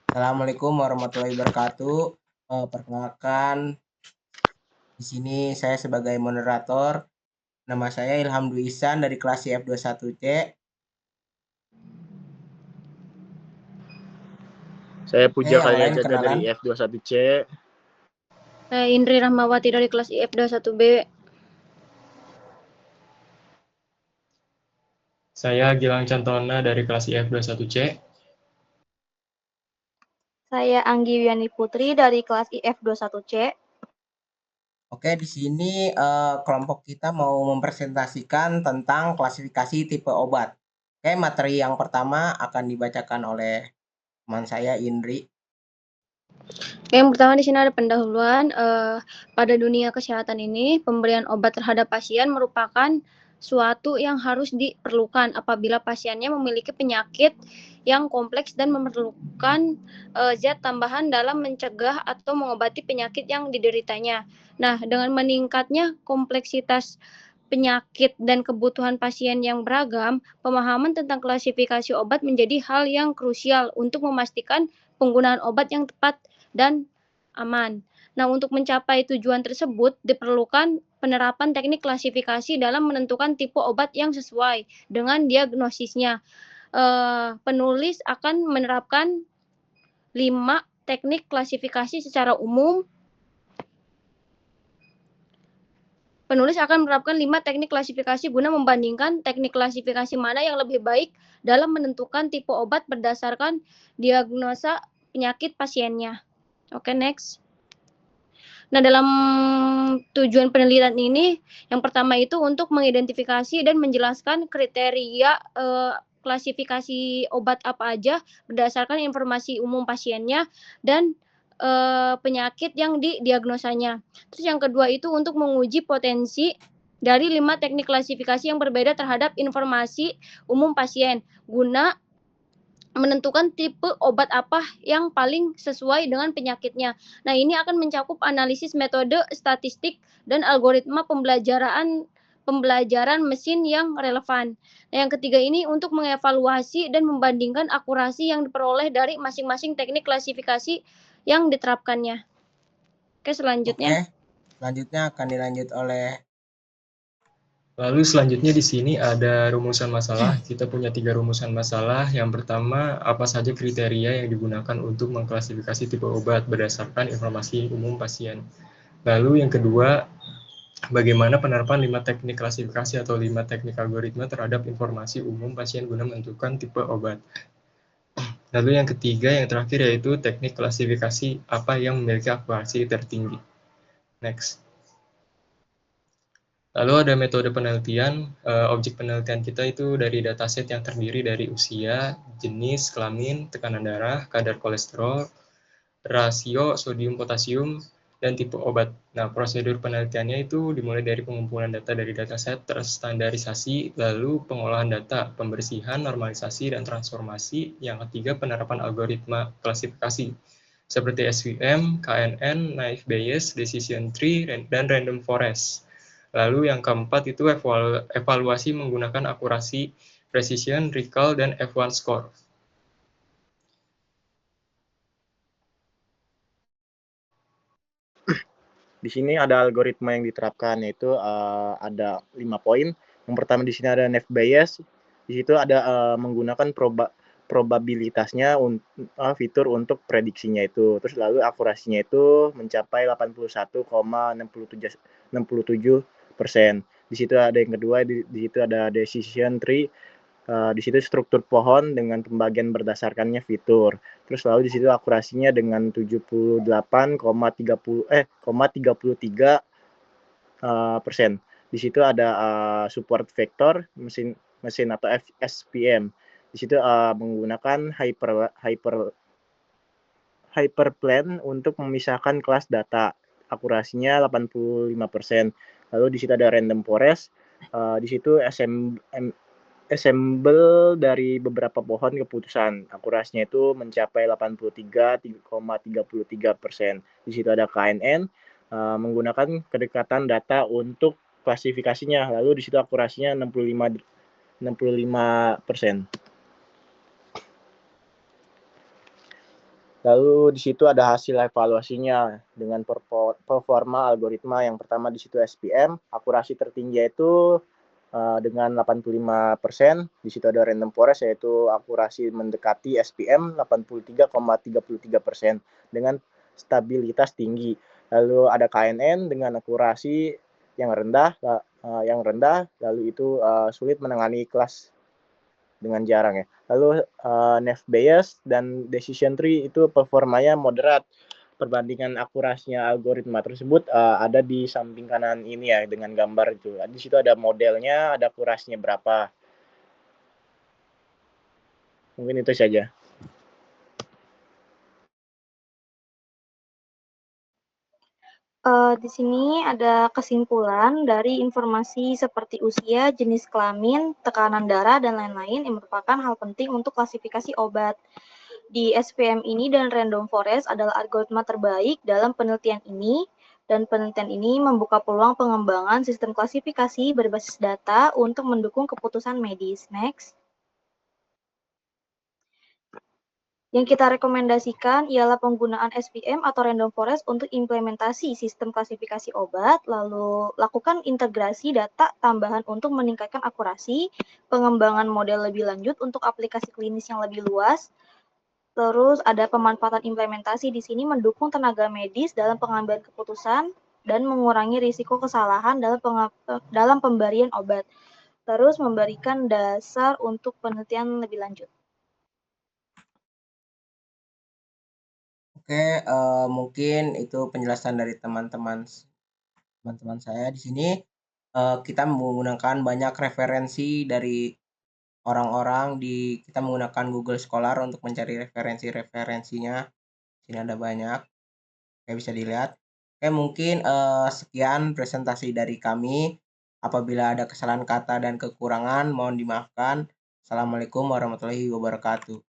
Assalamualaikum warahmatullahi wabarakatuh. Perkenalkan, di sini saya sebagai moderator. Nama saya Ilham Dwi Ihsan dari kelas IF21C. Saya Oke, Puja yang lain Kalyajata dari kenalan. F21C. Saya Indri Rahmawati dari kelas IF21B. Saya Gilang Cantona dari kelas IF21C. Saya Anggi Wiani Putri dari kelas IF21C. Oke, di sini kelompok kita mau mempresentasikan tentang klasifikasi tipe obat. Oke, materi yang pertama akan dibacakan oleh teman saya Indri. Yang pertama di sini ada pendahuluan. Pada dunia kesehatan ini, pemberian obat terhadap pasien merupakan suatu yang harus diperlukan apabila pasiennya memiliki penyakit yang kompleks dan memerlukan zat tambahan dalam mencegah atau mengobati penyakit yang dideritanya. Nah, dengan meningkatnya kompleksitas penyakit dan kebutuhan pasien yang beragam, pemahaman tentang klasifikasi obat menjadi hal yang krusial untuk memastikan penggunaan obat yang tepat dan aman. Nah, untuk mencapai tujuan tersebut diperlukan penerapan teknik klasifikasi dalam menentukan tipe obat yang sesuai dengan diagnosisnya. Penulis akan menerapkan 5 teknik klasifikasi secara umum. Penulis akan menerapkan 5 teknik klasifikasi guna membandingkan teknik klasifikasi mana yang lebih baik dalam menentukan tipe obat berdasarkan diagnosa penyakit pasiennya. Oke, next. Nah, dalam tujuan penelitian ini, yang pertama itu untuk mengidentifikasi dan menjelaskan kriteria klasifikasi obat apa aja berdasarkan informasi umum pasiennya dan penyakit yang didiagnosanya. Terus yang kedua itu untuk menguji potensi dari 5 teknik klasifikasi yang berbeda terhadap informasi umum pasien guna menentukan tipe obat apa yang paling sesuai dengan penyakitnya. Nah, ini akan mencakup analisis metode statistik dan algoritma pembelajaran mesin yang relevan. Nah, yang ketiga ini untuk mengevaluasi dan membandingkan akurasi yang diperoleh dari masing-masing teknik klasifikasi yang diterapkannya. Oke, selanjutnya. Oke, selanjutnya akan dilanjut oleh Lalu selanjutnya di sini ada rumusan masalah. Kita punya 3 rumusan masalah. Yang pertama, apa saja kriteria yang digunakan untuk mengklasifikasi tipe obat berdasarkan informasi umum pasien. Lalu yang kedua, bagaimana penerapan 5 teknik klasifikasi atau 5 teknik algoritma terhadap informasi umum pasien guna menentukan tipe obat. Lalu yang ketiga, yang terakhir yaitu teknik klasifikasi apa yang memiliki akurasi tertinggi. Next. Lalu ada metode penelitian. Objek penelitian kita itu dari dataset yang terdiri dari usia, jenis, kelamin, tekanan darah, kadar kolesterol, rasio sodium potasium, dan tipe obat. Nah, prosedur penelitiannya itu dimulai dari pengumpulan data dari dataset terstandarisasi, lalu pengolahan data, pembersihan, normalisasi, dan transformasi. Yang ketiga, penerapan algoritma klasifikasi seperti SVM, KNN, naive Bayes, decision tree, dan random forest. Lalu yang keempat itu evaluasi menggunakan akurasi, precision, recall, dan F1 score. Di sini ada algoritma yang diterapkan, yaitu ada 5 poin. Yang pertama di sini ada naive Bayes. Di situ ada menggunakan probabilitasnya fitur untuk prediksinya itu. Terus lalu akurasinya itu mencapai 81,67%. Di situ ada yang kedua, di situ ada decision tree. Di situ struktur pohon dengan pembagian berdasarkannya fitur. Terus lalu di situ akurasinya dengan 78,33%. Di situ ada support vector mesin atau SPM. Di situ menggunakan hyperplan untuk memisahkan kelas data. Akurasinya 85%. Lalu di situ ada random forest. Di situ assemble dari beberapa pohon keputusan. Akurasinya itu mencapai 83,33%. Di situ ada KNN menggunakan kedekatan data untuk klasifikasinya. Lalu di situ akurasinya 65%. Lalu di situ ada hasil evaluasinya dengan performa algoritma. Yang pertama di situ SPM, akurasi tertinggi yaitu dengan 85%. Di situ ada random forest yaitu akurasi mendekati SPM 83,33% dengan stabilitas tinggi. Lalu ada KNN dengan akurasi yang rendah, lalu itu sulit menangani kelas dengan jarang ya. Lalu Naive Bayes dan Decision Tree itu performanya moderat. Perbandingan akurasinya algoritma tersebut ada di samping kanan ini ya dengan gambar itu. Di situ ada modelnya, ada akurasinya berapa. Mungkin itu saja. Di sini ada kesimpulan dari informasi seperti usia, jenis kelamin, tekanan darah, dan lain-lain yang merupakan hal penting untuk klasifikasi obat. Di SPM ini dan Random Forest adalah algoritma terbaik dalam penelitian ini, dan penelitian ini membuka peluang pengembangan sistem klasifikasi berbasis data untuk mendukung keputusan medis. Next. Yang kita rekomendasikan ialah penggunaan SPM atau Random Forest untuk implementasi sistem klasifikasi obat, lalu lakukan integrasi data tambahan untuk meningkatkan akurasi, pengembangan model lebih lanjut untuk aplikasi klinis yang lebih luas, terus ada pemanfaatan implementasi di sini mendukung tenaga medis dalam pengambilan keputusan dan mengurangi risiko kesalahan dalam pemberian obat, terus memberikan dasar untuk penelitian lebih lanjut. Oke, mungkin itu penjelasan dari teman-teman saya di sini. Kita menggunakan banyak referensi dari orang-orang kita menggunakan Google Scholar untuk mencari referensi-referensinya. Sini ada banyak, kayak bisa dilihat. Oke, mungkin sekian presentasi dari kami. Apabila ada kesalahan kata dan kekurangan, mohon dimaafkan. Assalamualaikum warahmatullahi wabarakatuh.